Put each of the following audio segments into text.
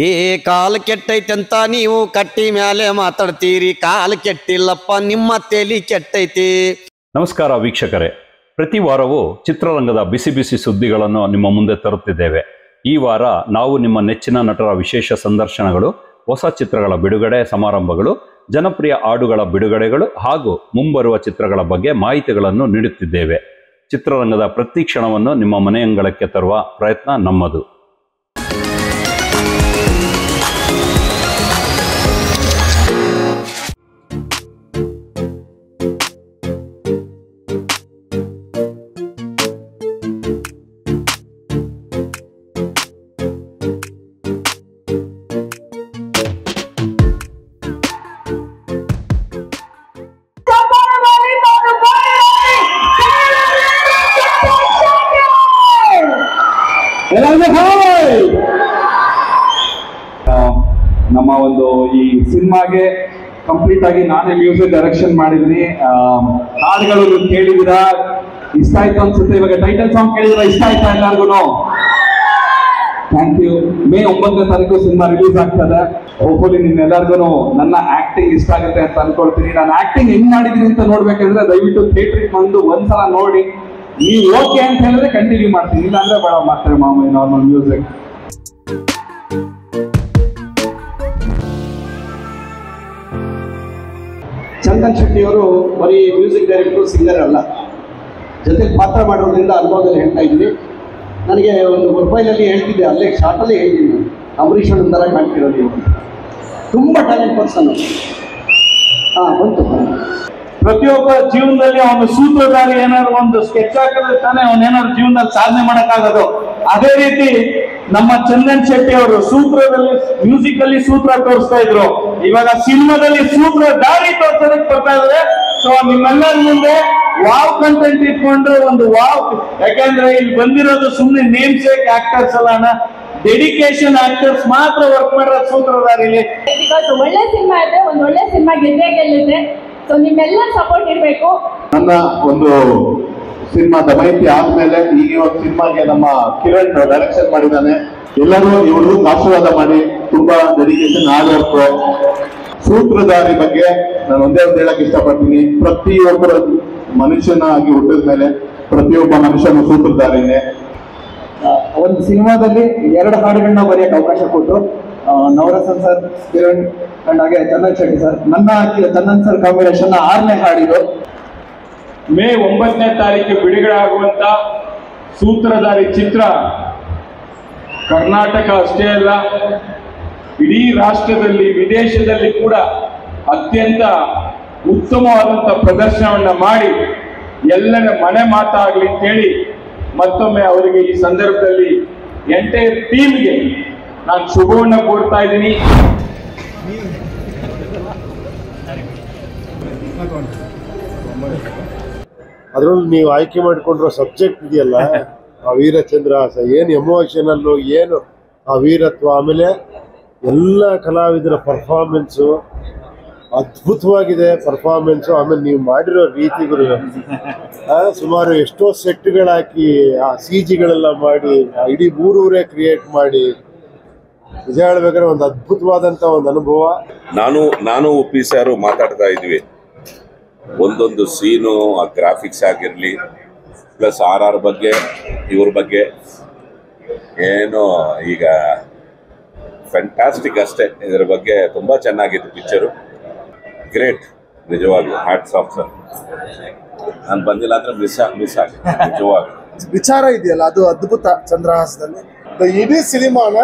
ಏ ಕಾಲು ಕೆಟ್ಟೈತೆ ಅಂತ ನೀವು ಕಟ್ಟಿ ಮೇಲೆ ಮಾತಾಡ್ತೀರಿ, ಕಾಲು ಕೆಟ್ಟಿಲ್ಲಪ್ಪ ನಿಮ್ಮ ತೇಲಿ ಕೆಟ್ಟೈತಿ. ನಮಸ್ಕಾರ ವೀಕ್ಷಕರೇ, ಪ್ರತಿ ವಾರವೂ ಚಿತ್ರರಂಗದ ಬಿಸಿ ಬಿಸಿ ಸುದ್ದಿಗಳನ್ನು ನಿಮ್ಮ ಮುಂದೆ ತರುತ್ತಿದ್ದೇವೆ. ಈ ವಾರ ನಾವು ನಿಮ್ಮ ನೆಚ್ಚಿನ ನಟರ ವಿಶೇಷ ಸಂದರ್ಶನಗಳು, ಹೊಸ ಚಿತ್ರಗಳ ಬಿಡುಗಡೆ ಸಮಾರಂಭಗಳು, ಜನಪ್ರಿಯ ಹಾಡುಗಳ ಬಿಡುಗಡೆಗಳು ಹಾಗೂ ಮುಂಬರುವ ಚಿತ್ರಗಳ ಬಗ್ಗೆ ಮಾಹಿತಿಗಳನ್ನು ನೀಡುತ್ತಿದ್ದೇವೆ. ಚಿತ್ರರಂಗದ ಪ್ರತಿ ಕ್ಷಣವನ್ನು ನಿಮ್ಮ ಮನೆಯಂಗಳಕ್ಕೆ ತರುವ ಪ್ರಯತ್ನ ನಮ್ಮದು. ನಮ್ಮ ಒಂದು ಈ ಸಿನಿಮಾಗೆ ಕಂಪ್ಲೀಟ್ ಆಗಿ ನಾನೇ ಮ್ಯೂಸಿಕ್ ಡೈರೆಕ್ಷನ್ ಮಾಡಿದೀನಿ. ಹಾಡುಗಳು ಕೇಳಿದಿರಾ, ಇಷ್ಟ ಆಯ್ತು ಅನ್ಸುತ್ತೆ. ಇವಾಗ ಟೈಟಲ್ ಸಾಂಗ್ ಕೇಳಿದ್ರೆ ಇಷ್ಟ ಆಯ್ತಾ ಎಲ್ಲರಿಗೂ? Thank you. ಮೇ 9ನೇ ತಾರೀಕು ಸಿನಿಮಾ ರಿಲೀಸ್ ಆಗ್ತದೆ. ಹೋಪ್ಫುಲಿ ನಿಮ್ಮೆಲ್ಲರಿಗೂ ನನ್ನ ಆಕ್ಟಿಂಗ್ ಇಷ್ಟ ಆಗುತ್ತೆ ಅಂತ ಅನ್ಕೊಳ್ತೀನಿ. ನಾನು ಆಕ್ಟಿಂಗ್ ಹೆಂಗ್ ಮಾಡಿದೀನಿ ಅಂತ ನೋಡ್ಬೇಕಂದ್ರೆ ದಯವಿಟ್ಟು ಥಿಯೇಟ್ರಿಗೆ ಬಂದು ಒಂದ್ಸಲ ನೋಡಿ. ನೀವು ಓಕೆ ಅಂತ ಹೇಳಿದ್ರೆ ಕಂಟಿನ್ಯೂ ಮಾಡ್ತೀನಿ, ಇಲ್ಲಾಂದ್ರೆ ಬೇಡ ಮಾಡ್ತಾರೆ ಮಾಮೂಲಿ ನಾರ್ಮಲ್ ಮ್ಯೂಸಿಕ್. ಚಂದನ್ ಶೆಟ್ಟಿ ಅವರು ಬರೀ ಮ್ಯೂಸಿಕ್ ಡೈರೆಕ್ಟರ್, ಸಿಂಗರ್ ಅಲ್ಲ, ಜೊತೆಗೆ ಪಾತ್ರ ಮಾಡೋದ್ರಿಂದ ಅನುಭವದಲ್ಲಿ ಹೇಳ್ತಾ ಇದ್ದೀನಿ. ನನಗೆ ಒಂದು ಪ್ರೊಫೈಲಲ್ಲಿ ಹೇಳ್ತಿದ್ದೆ, ಅಲ್ಲೇ ಶಾರ್ಟಲ್ಲಿ ಹೇಳ್ತೀನಿ, ನಾನು ಅಂಬರೀಷ್ ಥರ ಕಾಣ್ತಿರೋದು ನೀವು, ತುಂಬ ಟ್ಯಾಲೆಂಟ್ ಪರ್ಸನ್. ಬಂತು. ಪ್ರತಿಯೊಬ್ಬ ಜೀವನದಲ್ಲಿ ಅವನು ಸೂತ್ರಧಾರಿ ಏನಾದ್ರು ಒಂದು ಸ್ಕೆಚ್ ಹಾಕಿದ್ರೆ ತಾನೇ ಅವನೇನಾದ್ರು ಜೀವನದಲ್ಲಿ ಸಾಧನೆ ಮಾಡಕ್ಕಾಗೋದು. ಅದೇ ರೀತಿ ನಮ್ಮ ಚಂದನ್ ಶೆಟ್ಟಿ ಅವರು ಸೂತ್ರದಲ್ಲಿ, ಮ್ಯೂಸಿಕ್ ಅಲ್ಲಿ ಸೂತ್ರ ತೋರಿಸ್ತಾ ಇದ್ರು, ಇವಾಗ ಸಿನಿಮಾದಲ್ಲಿ ಸೂತ್ರ ದಾರಿ ತೋರ್ಸೋದಕ್ಕೆ ಬರ್ತಾ ಇದ್ದಾರೆ. ಸೊ ನಿಮ್ಮೆಲ್ಲರ ಮುಂದೆ ವಾವ್ ಕಂಟೆಂಟ್ ಇಟ್ಕೊಂಡು ಒಂದು ವಾವ್, ಯಾಕಂದ್ರೆ ಇಲ್ಲಿ ಬಂದಿರೋದು ಸುಮ್ಮನೆ ನೇಮ್ ಸೇಕ್ ಆಕ್ಟರ್ಸ್ ಅಲ್ಲ, ಡೆಡಿಕೇಶನ್ ಆಕ್ಟರ್ಸ್ ಮಾತ್ರ ವರ್ಕ್ ಮಾಡೋ ಸೂತ್ರಧಾರಿಲಿ. ಬಿಕಾಸ್ ಒಳ್ಳೆ ಸಿನಿಮಾ ಇದ್ರೆ ಒಂದು ಒಳ್ಳೆ ಸಿನಿಮಾ ಗೆಲ್ಲುತ್ತೆ. ಸೊ ನಿಮ್ಮೆಲ್ಲ ಸಪೋರ್ಟ್ ಇರಬೇಕು. ನನ್ನ ಒಂದು ಸಿನಿಮಾ ದಮಯಂತಿ ಆದ್ಮೇಲೆ ಈಗ ಒಂದು ಸಿನಿಮಾಗೆ ನಮ್ಮ ಕಿರಣ್ ಡೈರೆಕ್ಷನ್ ಮಾಡಿದ್ದಾನೆ. ಎಲ್ಲರೂ ಇವರು ಆಶೀರ್ವಾದ ಮಾಡಿ, ತುಂಬಾ ಡೆಡಿಕೇಶನ್ ಹಾರ್ಡ್ ವರ್ಕ್. ಸೂತ್ರಧಾರಿ ಬಗ್ಗೆ ನಾನು ಒಂದೇ ಒಂದು ಹೇಳಕ್ ಇಷ್ಟಪಡ್ತೀನಿ. ಪ್ರತಿಯೊಬ್ಬರ ಮನುಷ್ಯನಾಗಿ ಹುಟ್ಟಿದ ಮೇಲೆ ಪ್ರತಿಯೊಬ್ಬ ಮನುಷ್ಯನು ಸೂತ್ರಧಾರಿನೇ. ಒಂದು ಸಿನಿಮಾದಲ್ಲಿ 2 ಹಾಡುಗಳನ್ನ ಬರೆಯಕ್ಕೆ ಅವಕಾಶ ಕೊಟ್ಟರು ನವರಸನ್ ಸರ್, ಕಿರಣ್ ಅಂಡ್ ಹಾಗೆ ಚಂದನ್ ಶೆಟ್ಟಿ ಸರ್. ನನ್ನ ಚಂದನ್ ಸರ್ ಕಾಂಬಿನೇಷನ್ 6ನೇ ಹಾಡಿದು. ಮೇ 9ನೇ ತಾರೀಕು ಬಿಡುಗಡೆ ಆಗುವಂತ ಸೂತ್ರಧಾರಿ ಚಿತ್ರ ಕರ್ನಾಟಕ ಅಷ್ಟೇ ಅಲ್ಲ, ಇಡೀ ರಾಷ್ಟ್ರದಲ್ಲಿ, ವಿದೇಶದಲ್ಲಿ ಕೂಡ ಅತ್ಯಂತ ಉತ್ತಮವಾದಂಥ ಪ್ರದರ್ಶನವನ್ನ ಮಾಡಿ ಎಲ್ಲರ ಮನೆ ಮಾತಾಗಲಿ ಅಂತೇಳಿ ಮತ್ತೊಮ್ಮೆ ಅವರಿಗೆ ಈ ಸಂದರ್ಭದಲ್ಲಿ ಎಂಟೈರ್ ಟೀಮ್ಗೆ ನಾನು ಶುಭವನ್ನು ಕೋರ್ತಾ ಇದ್ದೀನಿ. ಅದರಲ್ಲೂ ನೀವು ಆಯ್ಕೆ ಮಾಡಿಕೊಂಡಿರೋ ಸಬ್ಜೆಕ್ಟ್ ಇದೆಯಲ್ಲ, ಆ ವೀರಚಂದ್ರಹಾಸ, ಏನು ಎಮೋಷನಲ್ಲು, ಏನು ಆ ವೀರತ್ವ, ಆಮೇಲೆ ಎಲ್ಲ ಕಲಾವಿದರ ಪರ್ಫಾರ್ಮೆನ್ಸು ಅದ್ಭುತವಾಗಿದೆ. ಪರ್ಫಾರ್ಮೆನ್ಸು ಆಮೇಲೆ ನೀವು ಮಾಡಿರೋ ರೀತಿಗಳು, ಸುಮಾರು ಎಷ್ಟೋ ಸೆಟ್ಗಳಾಕಿ ಆ CGಗಳೆಲ್ಲ ಮಾಡಿ ಇಡೀ ಊರೂರೇ ಕ್ರಿಯೇಟ್ ಮಾಡಿ, ನಿಜ ಹೇಳ್ಬೇಕಾದ್ರೆ ಒಂದು ಅದ್ಭುತವಾದಂಥ ಒಂದು ಅನುಭವ. ನಾನು ಒಪ್ಪಿ ಸಾರು ಮಾತಾಡ್ತಾ ಇದ್ವಿ, ಒಂದೊಂದು ಸೀನು, ಆ ಗ್ರಾಫಿಕ್ಸ್ ಆಗಿರಲಿ, ಪ್ಲಸ್ RR ಬಗ್ಗೆ, ಇವ್ರ ಬಗ್ಗೆ ಏನು ಈಗ ಫ್ಯಾಂಟಾಸ್ಟಿಕ್ ಅಷ್ಟೇ. ಇದರ ಬಗ್ಗೆ ತುಂಬ ಚೆನ್ನಾಗಿತ್ತು ಪಿಕ್ಚರು, ಗ್ರೇಟ್. ನಿಜವಾಗ್ಲೂ ಹ್ಯಾಟ್ಸ್ ಆಫ್ ಸರ್. ನಾನು ಬಂದಿಲ್ಲ ಅಂದ್ರೆ ಮಿಸ್ ಆಗಿ ನಿಜವಾಗ್ಲೂ. ವಿಚಾರ ಇದೆಯಲ್ಲ ಅದು ಅದ್ಭುತ. ಚಂದ್ರಹಾಸದಲ್ಲಿ ಇಡೀ ಸಿನಿಮಾನ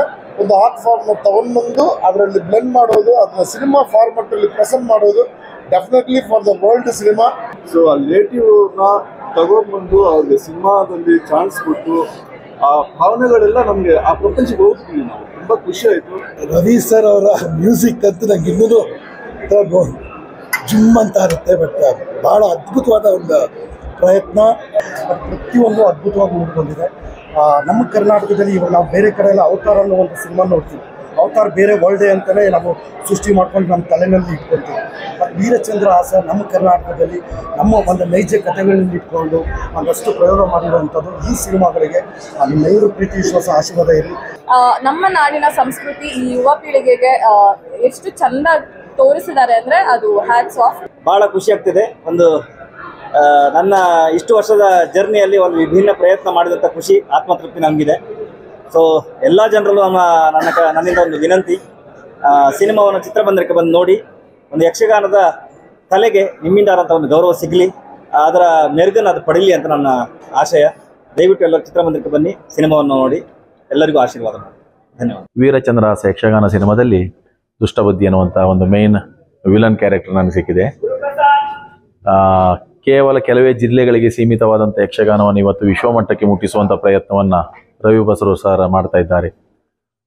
ಒಂದು ಆರ್ಟ್ ಫಾರ್ಮ್ ತಗೊಂಡ್ಬಂದು ಅದರಲ್ಲಿ ಬ್ಲೆಂಡ್ ಮಾಡೋದು, ಅದನ್ನ ಸಿನಿಮಾ ಫಾರ್ಮೆಟ್ ಅಲ್ಲಿ ಪ್ರೆಸೆಂಟ್ ಮಾಡೋದು definitely for the world cinema. So ಆ ರಿಲೇಟಿವ್ನ ತಗೊಂಡ್ಬಂದು ಅವ್ರಿಗೆ ಸಿನಿಮಾದಲ್ಲಿ ಚಾನ್ಸ್ ಕೊಟ್ಟು ಆ ಭಾವನೆಗಳೆಲ್ಲ ನಮಗೆ ಆ ಪ್ರಪಂಚಕ್ಕೆ ಹೋಗ್ತೀವಿ ನಾವು. ತುಂಬಾ ಖುಷಿ ಆಯ್ತು. ರವಿ ಸರ್ ಅವರ ಮ್ಯೂಸಿಕ್ ಅಂತೂ ನಂಗೆ ಇನ್ನೂ ಜಿಮ್ ಅಂತ ಇರುತ್ತೆ. ಬಟ್ ಭಾಳ ಅದ್ಭುತವಾದ ಒಂದು ಪ್ರಯತ್ನ, ಪ್ರತಿಯೊಂದು ಅದ್ಭುತವಾಗಿ ಮೂಡಿಕೊಂಡಿದೆ. ನಮ್ಮ ಕರ್ನಾಟಕದಲ್ಲಿ ಇವಾಗ ನಾವು ಬೇರೆ ಕಡೆ ಎಲ್ಲ ಅವತಾರ ಅನ್ನೋ ಒಂದು ಸಿನಿಮಾ ನೋಡ್ತೀವಿ, ಅವತಾರ ಬೇರೆ ವರ್ಲ್ಡೇ ಅಂತಲೇ ನಾವು ಸೃಷ್ಟಿ ಮಾಡ್ಕೊಂಡು ನಮ್ಮ ತಲೆನಲ್ಲಿ ಇಟ್ಕೊಳ್ತೀವಿ. ಮತ್ತು ವೀರಚಂದ್ರಹಾಸ ನಮ್ಮ ಕರ್ನಾಟಕದಲ್ಲಿ ನಮ್ಮ ಒಂದು ನೈಜ ಕಥೆಗಳನ್ನ ಇಟ್ಕೊಂಡು ಒಂದಷ್ಟು ಪ್ರಯೋಗ ಮಾಡಿರುವಂಥದ್ದು ಈ ಸಿನಿಮಾಗಳಿಗೆ ನಿಮ್ಮೆಲ್ಲರೂ ಪ್ರೀತಿ ವಿಶ್ವಾಸ ಆಶೀರ್ವಾದ ಇರಲಿ. ನಮ್ಮ ನಾಡಿನ ಸಂಸ್ಕೃತಿ ಈ ಯುವ ಪೀಳಿಗೆಗೆ ಎಷ್ಟು ಚಂದ ತೋರಿಸಿದ್ದಾರೆ ಅಂದರೆ ಅದು ಹ್ಯಾಟ್ಸ್ ಆಫ್. ಭಾಳ ಖುಷಿ ಆಗ್ತಿದೆ. ಒಂದು ನನ್ನ ಇಷ್ಟು ವರ್ಷದ ಜರ್ನಿಯಲ್ಲಿ ಒಂದು ವಿಭಿನ್ನ ಪ್ರಯತ್ನ ಮಾಡಿದಂಥ ಖುಷಿ, ಆತ್ಮತೃಪ್ತಿ ನಮಗಿದೆ. ಸೊ ಎಲ್ಲ ಜನರಲ್ಲೂ ನನ್ನಿಂದ ಒಂದು ವಿನಂತಿ, ಸಿನಿಮಾವನ್ನು ಚಿತ್ರಮಂದಿರಕ್ಕೆ ಬಂದು ನೋಡಿ ಒಂದು ಯಕ್ಷಗಾನದ ಕಲೆಗೆ ನಿಮ್ಮಿಂದಾದಂಥ ಒಂದು ಗೌರವ ಸಿಗಲಿ, ಅದರ ಮೆರುಗನ್ನು ಅದು ಪಡೀಲಿ ಅಂತ ನನ್ನ ಆಶಯ. ದಯವಿಟ್ಟು ಎಲ್ಲರೂ ಚಿತ್ರಮಂದಿರಕ್ಕೆ ಬನ್ನಿ, ಸಿನಿಮಾವನ್ನು ನೋಡಿ, ಎಲ್ಲರಿಗೂ ಆಶೀರ್ವಾದ ಮಾಡಿ. ಧನ್ಯವಾದ. ವೀರಚಂದ್ರಹಾಸ ಯಕ್ಷಗಾನ ಸಿನಿಮಾದಲ್ಲಿ ದುಷ್ಟಬುದ್ಧಿ ಅನ್ನುವಂಥ ಒಂದು ಮೇನ್ ವಿಲನ್ ಕ್ಯಾರೆಕ್ಟರ್ ನನಗೆ ಸಿಕ್ಕಿದೆ. ಕೇವಲ ಕೆಲವೇ ಜಿಲ್ಲೆಗಳಿಗೆ ಸೀಮಿತವಾದಂಥ ಯಕ್ಷಗಾನವನ್ನು ಇವತ್ತು ವಿಶ್ವಮಟ್ಟಕ್ಕೆ ಮುಟ್ಟಿಸುವಂಥ ಪ್ರಯತ್ನವನ್ನು ರವಿ ಬಸರು ಸರ್ ಮಾಡ್ತಾ ಇದ್ದಾರೆ.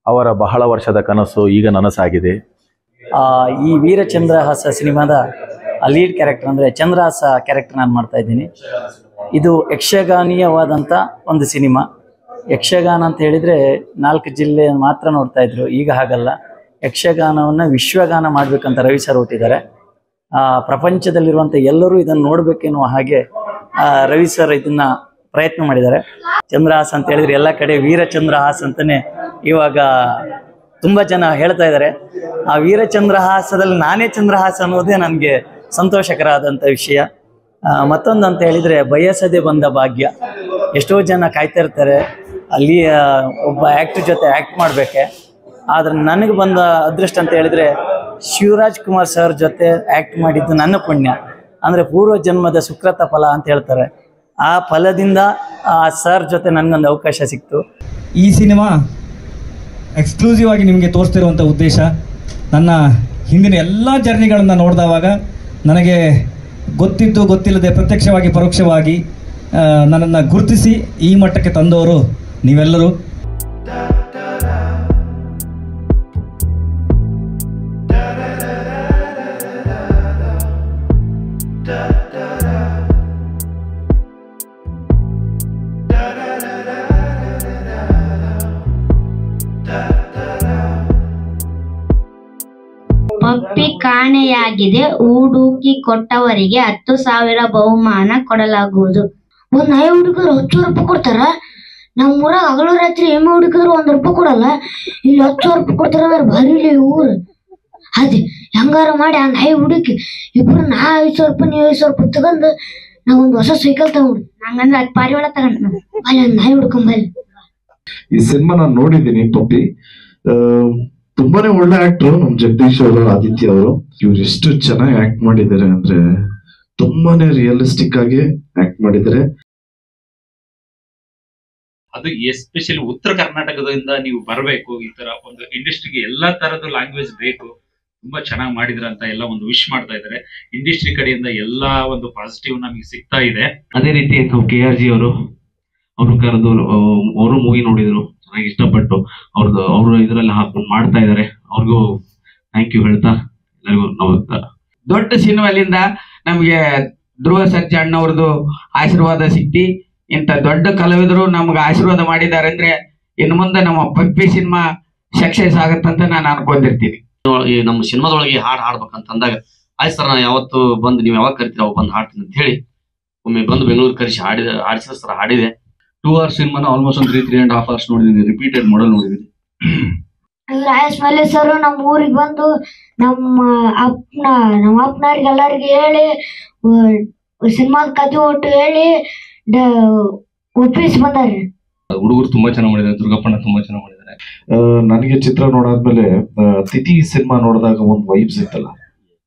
ಅವರ ಬಹಳ ವರ್ಷದ ಕನಸು ಈಗ ನನಸಾಗಿದೆ. ಈ ವೀರಚಂದ್ರಹಾಸ ಸಿನಿಮಾದ ಲೀಡ್ ಕ್ಯಾರೆಕ್ಟರ್ ಅಂದರೆ ಚಂದ್ರಹಾಸ ಕ್ಯಾರೆಕ್ಟರ್ ನಾನು ಮಾಡ್ತಾ ಇದ್ದೀನಿ. ಇದು ಯಕ್ಷಗಾನೀಯವಾದಂಥ ಒಂದು ಸಿನಿಮಾ. ಯಕ್ಷಗಾನ ಅಂತ ಹೇಳಿದರೆ 4 ಜಿಲ್ಲೆ ಮಾತ್ರ ನೋಡ್ತಾ ಇದ್ರು, ಈಗ ಹಾಗಲ್ಲ. ಯಕ್ಷಗಾನವನ್ನು ವಿಶ್ವಗಾನ ಮಾಡಬೇಕಂತ ರವಿ ಸರ್ ಹುಟ್ಟಿದ್ದಾರೆ. ಪ್ರಪಂಚದಲ್ಲಿರುವಂಥ ಎಲ್ಲರೂ ಇದನ್ನು ನೋಡಬೇಕೆನ್ನುವ ಹಾಗೆ ರವಿ ಸರ್ ಇದನ್ನು ಪ್ರಯತ್ನ ಮಾಡಿದ್ದಾರೆ. ಚಂದ್ರಹಾಸ ಅಂತ ಹೇಳಿದರೆ ಎಲ್ಲ ಕಡೆ ವೀರಚಂದ್ರಹಾಸ ಅಂತಲೇ ಇವಾಗ ತುಂಬ ಜನ ಹೇಳ್ತಾ ಇದ್ದಾರೆ. ಆ ವೀರಚಂದ್ರಹಾಸದಲ್ಲಿ ನಾನೇ ಚಂದ್ರಹಾಸ ಅನ್ನೋದೇ ನನಗೆ ಸಂತೋಷಕರವಾದಂಥ ವಿಷಯ. ಮತ್ತೊಂದು ಅಂತ ಹೇಳಿದರೆ ಬಯಸದೆ ಬಂದ ಭಾಗ್ಯ. ಎಷ್ಟೋ ಜನ ಕಾಯ್ತಾ ಇರ್ತಾರೆ ಅಲ್ಲಿ ಒಬ್ಬ ಆ್ಯಕ್ಟ್ರ್ ಜೊತೆ ಆ್ಯಕ್ಟ್ ಮಾಡಬೇಕೆ. ಆದರೆ ನನಗೆ ಬಂದ ಅದೃಷ್ಟ ಅಂತ ಹೇಳಿದರೆ ಶಿವರಾಜ್ ಕುಮಾರ್ ಸರ್ ಜೊತೆ ಆ್ಯಕ್ಟ್ ಮಾಡಿದ್ದು ನನ್ನ ಪುಣ್ಯ. ಅಂದರೆ ಪೂರ್ವ ಜನ್ಮದ ಸುಕೃತ ಫಲ ಅಂತ ಹೇಳ್ತಾರೆ. ಆ ಫಲದಿಂದ ಆ ಸರ್ ಜೊತೆ ನನಗೊಂದು ಅವಕಾಶ ಸಿಕ್ತು. ಈ ಸಿನಿಮಾ ಎಕ್ಸ್ಕ್ಲೂಸಿವ್ ಆಗಿ ನಿಮಗೆ ತೋರಿಸ್ತಿರುವಂಥ ಉದ್ದೇಶ, ನನ್ನ ಹಿಂದಿನ ಎಲ್ಲ ಜರ್ನಿಗಳನ್ನು ನೋಡಿದವಾಗ ನನಗೆ ಗೊತ್ತಿದ್ದು ಗೊತ್ತಿಲ್ಲದೆ ಪ್ರತ್ಯಕ್ಷವಾಗಿ ಪರೋಕ್ಷವಾಗಿ ನನ್ನನ್ನು ಗುರುತಿಸಿ ಈ ಮಟ್ಟಕ್ಕೆ ತಂದವರು ನೀವೆಲ್ಲರೂ. ಪಪ್ಪಿ ಕಾಣೆಯಾಗಿದೆ, ಹೂಡುಕಿ ಕೊಟ್ಟವರಿಗೆ 10,000 ಬಹುಮಾನ ಕೊಡಲಾಗುವುದು. ಒಂದ್ ನಾಯಿ ಹುಡುಗರು 10,000 ರೂಪಾಯಿ ಕೊಡ್ತಾರ. ನಮ್ಮೂರಾಗ ಹಗಲು ರಾತ್ರಿ ಎಮ್ಮೆ ಹುಡುಕಿದ್ರು 1 ರೂಪಾಯಿ ಕೊಡಲ್ಲ. ಇಲ್ಲಿ 10,000 ರೂಪಾಯಿ ಕೊಡ್ತಾರ. ಭಾರಿ ಊರು. ಅದೇ ಹೆಂಗಾರ ಮಾಡಿ ಆ ನಾಯಿ ಹುಡುಕಿ ಇಬ್ರು ನಾ 5,000 ರೂಪಾಯಿ ನೀವು 5,000 ರೂಪಾಯಿ ತಗೊಂಡು ನಾವ್ ಒಂದ್ ಹೊಸ ಸೈಕಲ್ ತಗೊಂಡು ನಂಗಂದ್ರೆ ಅದು ಪಾರಿವಾಳ ತಗೊಂಡು ಅಲ್ಲಿ ಒಂದ್ ನಾಯಿ ಹುಡ್ಕೊಂಬಲ್ಲಿ. ಈ ಸಿನಿಮಾ ನಾನು ನೋಡಿದ್ದೀನಿ. ಪಪ್ಪಿ ತುಂಬಾನೇ ಒಳ್ಳೆ ಆಕ್ಟರ್ ನಮ್ ಜಗದೀಶ್ ಅವರು, ಆದಿತ್ಯ ಅವರು. ಇವ್ರು ಎಷ್ಟು ಚೆನ್ನಾಗಿ ಆಕ್ಟ್ ಮಾಡಿದ್ದಾರೆ ಅಂದ್ರೆ ತುಂಬಾನೇ ರಿಯಲಿಸ್ಟಿಕ್ ಆಗಿ ಆಕ್ಟ್ ಮಾಡಿದ್ದಾರೆ. ಅದು ಎಸ್ಪೆಷಲಿ ಉತ್ತರ ಕರ್ನಾಟಕದಿಂದ ನೀವು ಬರಬೇಕು. ಈ ತರ ಒಂದು ಇಂಡಸ್ಟ್ರಿಗೆ ಎಲ್ಲಾ ತರದ ಲ್ಯಾಂಗ್ವೇಜ್ ಬೇಕು. ತುಂಬಾ ಚೆನ್ನಾಗಿ ಮಾಡಿದ್ರ ಅಂತ ಎಲ್ಲ ಒಂದು ವಿಶ್ ಮಾಡ್ತಾ ಇದ್ದಾರೆ. ಇಂಡಸ್ಟ್ರಿ ಕಡೆಯಿಂದ ಎಲ್ಲಾ ಒಂದು ಪಾಸಿಟಿವ್ ನಮಗೆ ಸಿಗ್ತಾ ಇದೆ. ಅದೇ ರೀತಿ ನಾವು KRG ಅವರು ಕರೆದು ಅವರು ಮೂವಿ ನೋಡಿದ್ರು, ಚೆನ್ನಾಗಿ ಇಷ್ಟಪಟ್ಟು ಅವರು ಇದರಲ್ಲಿ ಹಾಕೊಂಡು ಮಾಡ್ತಾ ಇದ್ದಾರೆ. ಅವ್ರಿಗೂ ಥ್ಯಾಂಕ್ ಯು ಹೇಳ್ತಾ ಎಲ್ಲರಿಗೂ ನಮಸ್ಕಾರ. ದೊಡ್ಡ ಸಿನಿಮಾಲಿಂದ ನಮ್ಗೆ ಧ್ರುವ ಸರ್ಜಾ ಅಣ್ಣವ್ರದ್ದು ಆಶೀರ್ವಾದ ಸಿಕ್ತಿ. ಇಂಥ ದೊಡ್ಡ ಕಲಾವಿದರು ನಮ್ಗೆ ಆಶೀರ್ವಾದ ಮಾಡಿದ್ದಾರೆ ಅಂದ್ರೆ ಇನ್ನು ಮುಂದೆ ನಮ್ಮ ಪಪ್ಪಿ ಸಿನಿಮಾ ಸಕ್ಸಸ್ ಆಗತ್ತಂತ ನಾನು ಅನ್ಕೊಂಡಿರ್ತೀನಿ. ನಮ್ಮ ಸಿನಿಮಾದೊಳಗೆ ಹಾಡು ಹಾಡ್ಬೇಕಂತ ಅಂದಾಗ ಆಯ್ತು ಸರ್, ನಾನು ಯಾವತ್ತು ಬಂದು ನೀವು ಯಾವಾಗ ಕರಿತೀರ ಅವಾಗ ಬಂದು ಹಾಡ್ತೀನಿ ಅಂತ ಹೇಳಿ ಒಮ್ಮೆ ಬಂದು ಬೆಂಗಳೂರು ಕರೆಸಿ ಆಡಿಸಿದ ಸರ್. ಹಾಡಿದೆ 2 hours ಸಿನಿಮಾನ ಆಲ್ಮೋಸ್ಟ್ ಒಂದು 3.5 hours ನೋಡಿದೀನಿ. ರಿಪೀಟೆಡ್ ಮಾಡಲ್ ನೋಡಿದೀನಿ. ರಾಯಸ್ ಮಲ್ಲೆ ಸರ್ ನಮ್ಮ ಊರಿಗೆ ಬಂದು ನಮ್ಮ ಅಪ್ಪನವ್ರಿಗೆ ಎಲ್ಲರಿಗೆ ಹೇಳಿ ಸಿನಿಮಾದ ಕಥೆ ಒಟ್ಟು ಹೇಳಿ ಒಪ್ಪಿಸಿ ಬಂದಾರೆ. ಹುಡುಗರು ತುಂಬಾ ಚೆನ್ನಾಗಿ ಮಾಡಿದ್ದಾರೆ. ದುರ್ಗಪ್ಪಣ್ಣ ತುಂಬಾ ಚೆನ್ನಾಗಿ ಮಾಡಿದ್ದಾರೆ. ನನಗೆ ಚಿತ್ರ ನೋಡಾದ್ಮೇಲೆ ತಿಥಿ ಸಿನಿಮಾ ನೋಡಿದಾಗ ಒಂದು ವೈಬ್ಸ್ ಇತ್ತಲ್ಲ,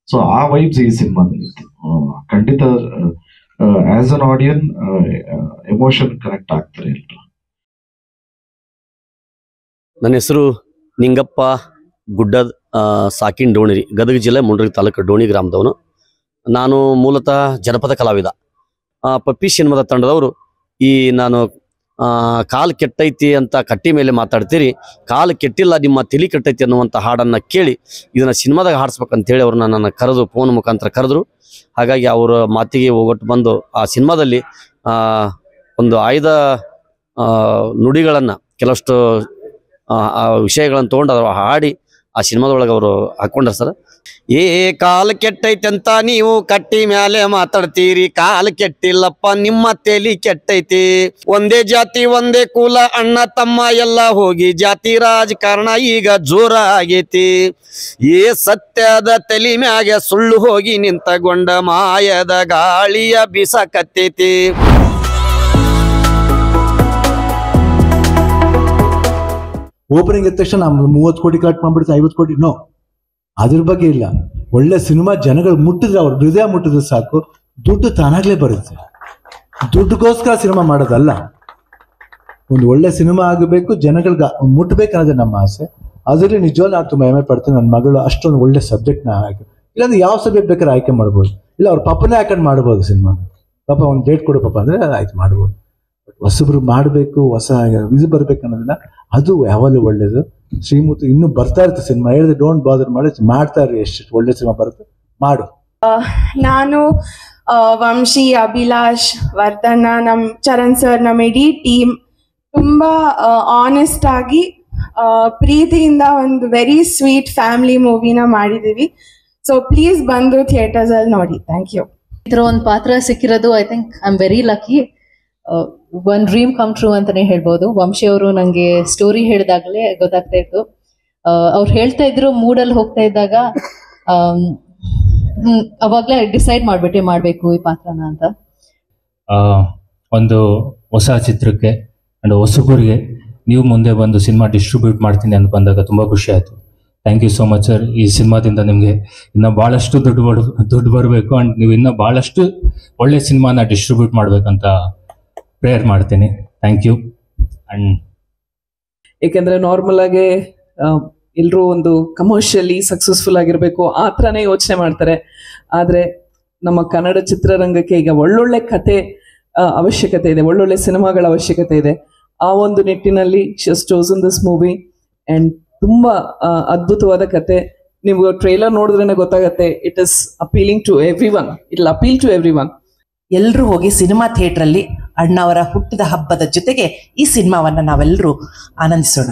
ಸೊ ಆ ವೈಬ್ಸ್ ಈ ಸಿನಿಮಾದಲ್ಲಿ ಇತ್ತು. ಖಂಡಿತ ಆಸ್ ಅನ್ ಆಡಿಯನ್ ಎಮೋಷನ್ ಕನೆಕ್ಟ್ ಆಗ್ತಾರೆ ಎಲ್ಲರೂ. ನನ್ನ ಹೆಸರು ನಿಂಗಪ್ಪ ಗುಡ್ಡದ ಸಾಕಿನ್ ಡೋಣಿರಿ, ಗದಗ ಜಿಲ್ಲೆ ಮುಂಡ್ರಿಗಿ ತಾಲೂಕು ಡೋಣಿ ಗ್ರಾಮದವನು. ನಾನು ಮೂಲತಃ ಜನಪದ ಕಲಾವಿದ. ಪಪ್ಪಿ ಸಿನಿಮಾದ ತಂಡದವರು ಈ ನಾನು ಕಾಲು ಕೆಟ್ಟೈತಿ ಅಂತ ಕಟ್ಟಿ ಮೇಲೆ ಮಾತಾಡ್ತೀರಿ, ಕಾಲು ಕೆಟ್ಟಿಲ್ಲ ನಿಮ್ಮ ತಲೆ ಕೆಟ್ಟೈತಿ ಅನ್ನುವಂಥ ಹಾಡನ್ನು ಕೇಳಿ ಇದನ್ನು ಸಿನಿಮಾದಾಗ ಹಾಡಿಸ್ಬೇಕಂತೇಳಿ ಅವ್ರನ್ನ ನನ್ನ ಕರೆದು ಫೋನ್ ಮುಖಾಂತರ ಕರೆದ್ರು. ಹಾಗಾಗಿ ಅವರ ಮಾತಿಗೆ ಹೋಗೊಟ್ಟು ಬಂದು ಆ ಸಿನಿಮಾದಲ್ಲಿ ಒಂದು ಆಯ್ದ ನುಡಿಗಳನ್ನು ಕೆಲವಷ್ಟು ಆ ವಿಷಯಗಳನ್ನು ತೊಗೊಂಡು ಅವರು ಹಾಡಿ ಆ ಸಿನಿಮಾದೊಳಗೆ ಅವರು ಹಾಕೊಂಡ್ರ ಸರ್. ಏ ಕಾಲು ಕೆಟ್ಟೈತೆ ಅಂತ ನೀವು ಕಟ್ಟಿ ಮ್ಯಾಲೆ ಮಾತಾಡ್ತೀರಿ, ಕಾಲು ಕೆಟ್ಟಿಲ್ಲಪ್ಪ ನಿಮ್ಮ ತೇಲಿ ಕೆಟ್ಟೈತಿ. ಒಂದೇ ಜಾತಿ ಒಂದೇ ಕುಲ ಅಣ್ಣ ತಮ್ಮ ಎಲ್ಲ ಹೋಗಿ ಜಾತಿ ರಾಜಕಾರಣ ಈಗ ಜೋರ ಆಗೈತಿ. ಏ ಸತ್ಯದ ತಲಿ ಮ್ಯಾಗೆ ಸುಳ್ಳು ಹೋಗಿ ನಿಂತಗೊಂಡ ಮಾಯದ ಗಾಳಿಯ ಬೀಸಕತ್ತೈತಿ. ಓಪನಿಂಗ್ ಎದ್ದ ತಕ್ಷಣ 30 ಕೋಟಿ ಕಲೆಕ್ಟ್ ಮಾಡ್ಬಿಡ್ತಾರೆ, 50 ಕೋಟಿ, ನೋ, ಅದ್ರ ಬಗ್ಗೆ ಇಲ್ಲ. ಒಳ್ಳೆ ಸಿನಿಮಾ ಜನಗಳು ಮುಟ್ಟಿದ್ರೆ, ಅವ್ರ ಹೃದಯ ಮುಟ್ಟಿದ್ರೆ ಸಾಕು, ದುಡ್ಡು ತಾನಾಗ್ಲೇ ಬರುತ್ತೆ. ದುಡ್ಡುಗೋಸ್ಕರ ಸಿನಿಮಾ ಮಾಡೋದಲ್ಲ, ಒಂದು ಒಳ್ಳೆ ಸಿನಿಮಾ ಆಗಬೇಕು, ಜನಗಳಿಗೆ ಮುಟ್ಟಬೇಕು ಅನ್ನೋದೇ ನಮ್ಮ ಆಸೆ. ಅದರಲ್ಲಿ ನಿಜವಾಗ್ಲೂ ನಾನು ತುಂಬ ಹೆಮ್ಮೆ ಪಡ್ತೀನಿ. ನನ್ನ ಮಗಳು ಅಷ್ಟೊಂದು ಒಳ್ಳೆ ಸಬ್ಜೆಕ್ಟ್ನ ಆಯ್ಕೆ, ಇಲ್ಲಾಂದ್ರೆ ಯಾವ ಸಬ್ಜೆಕ್ಟ್ ಬೇಕಾದ್ರೆ ಆಯ್ಕೆ ಮಾಡ್ಬೋದು, ಇಲ್ಲ ಅವ್ರ ಪಾಪನೇ ಹಾಕೊಂಡು ಮಾಡ್ಬೋದು ಸಿನಿಮಾ. ಪಾಪ ಒಂದು ಡೇಟ್ ಕೊಡು ಪಾಪ ಅಂದರೆ ಆಯ್ತು ಮಾಡ್ಬೋದು. ಹೊಸಬ್ರು ಮಾಡಬೇಕು, ಹೊಸ ಇದು ಬರ್ಬೇಕು ಅನ್ನೋದನ್ನ, ಅದು ಯಾವಾಗಲೂ ಒಳ್ಳೇದು. ಶ್ರೀಮೂರ್ತಿ ಇನ್ನೂ ಬರ್ತಾ ಇರುತ್ತೆ ಸಿನಿಮಾ, ಹೇಳಿದ್ರೆ ಡೋಂಟ್ ಬಾದರ್ ಮಾಡಿ ಮಾಡ್ತಾ ಇರ್ರಿ, ಎಷ್ಟು ಒಳ್ಳೆ ಸಿನಿಮಾ ಬರುತ್ತೆ ಮಾಡು. ನಾನು ವಂಶಿ, ಅಭಿಲಾಷ್, ವರ್ಧನ, ನಮ್ಮ ಚರಣ್ ಸರ್, ನಮ್ಮ ಇಡೀ ಟೀಮ್ ತುಂಬಾ ಆನೆಸ್ಟ್ ಆಗಿ ಪ್ರೀತಿಯಿಂದ ಒಂದು ವೆರಿ ಸ್ವೀಟ್ ಫ್ಯಾಮಿಲಿ ಮೂವಿನ ಮಾಡಿದೀವಿ. ಸೊ ಪ್ಲೀಸ್ ಬಂದು ಥಿಯೇಟರ್ಸ್ ಅಲ್ಲಿ ನೋಡಿ. Thank you. ಇದರ ಒಂದು ಪಾತ್ರ ಸಿಕ್ಕಿರೋದು I think I am very lucky. One dream come true ಅಂತಾನೆ ಹೇಳ್ಬೋದು. ವಂಶಿ ಅವರು ನನಗೆ ಸ್ಟೋರಿ ಹೇಳಿದಾಗಲೇ ಗೊತ್ತಾಗ್ತಾ ಇತ್ತು. ಅವ್ರು ಹೇಳ್ತಾ ಇದ್ರು ಮೂಡಲ್ಲಿ ಹೋಗ್ತಾ ಇದ್ದಾಗ ಅವಾಗಲೇ ಡಿಸೈಡ್ ಮಾಡ್ಬಿಟ್ಟೆ ಮಾಡಬೇಕು ಈ ಪಾತ್ರನ ಅಂತ. ಒಂದು ಹೊಸ ಚಿತ್ರಕ್ಕೆ ಅಂಡ್ ಹೊಸಬರಿಗೆ ನೀವು ಮುಂದೆ ಬಂದು ಸಿನಿಮಾ ಡಿಸ್ಟ್ರಿಬ್ಯೂಟ್ ಮಾಡ್ತೀನಿ ಅಂತ ಬಂದಾಗ ತುಂಬ ಖುಷಿ ಆಯಿತು. Thank you so much sir. ಈ ಸಿನಿಮಾದಿಂದ ನಿಮಗೆ ಇನ್ನೂ ಭಾಳಷ್ಟು ದುಡ್ಡು ಬರಬೇಕು ಆ್ಯಂಡ್ ನೀವು ಇನ್ನೂ ಭಾಳಷ್ಟು ಒಳ್ಳೆ ಸಿನಿಮಾನ ಡಿಸ್ಟ್ರಿಬ್ಯೂಟ್ ಮಾಡಬೇಕಂತ ಪ್ರೇಯರ್ ಮಾಡ್ತೀನಿ. Thank you. ಆ್ಯಂಡ್ ಏಕೆಂದರೆ ನಾರ್ಮಲ್ ಆಗಿ ಎಲ್ಲರೂ ಒಂದು ಕಮರ್ಷಿಯಲಿ ಸಕ್ಸಸ್ಫುಲ್ ಆಗಿರಬೇಕು ಆ ಥರನೇ ಯೋಚನೆ ಮಾಡ್ತಾರೆ. ಆದರೆ ನಮ್ಮ ಕನ್ನಡ ಚಿತ್ರರಂಗಕ್ಕೆ ಈಗ ಒಳ್ಳೊಳ್ಳೆ ಕತೆ ಅವಶ್ಯಕತೆ ಇದೆ, ಒಳ್ಳೊಳ್ಳೆ ಸಿನಿಮಾಗಳ ಅವಶ್ಯಕತೆ ಇದೆ. ಆ ಒಂದು ನಿಟ್ಟಿನಲ್ಲಿ she has chosen this movie and ತುಂಬ ಅದ್ಭುತವಾದ ಕತೆ. ನೀವು ಟ್ರೈಲರ್ ನೋಡಿದ್ರೇನೆ ಗೊತ್ತಾಗತ್ತೆ. It is appealing to everyone, it will appeal to everyone. ಎಲ್ಲರೂ ಹೋಗಿ ಸಿನಿಮಾ ಥಿಯೇಟ್ರಲ್ಲಿ ಅಣ್ಣವರ ಹುಟ್ಟಿದ ಹಬ್ಬದ ಜೊತೆಗೆ ಈ ಸಿನಿಮಾವನ್ನು ನಾವೆಲ್ಲರೂ ಆನಂದಿಸೋಣ.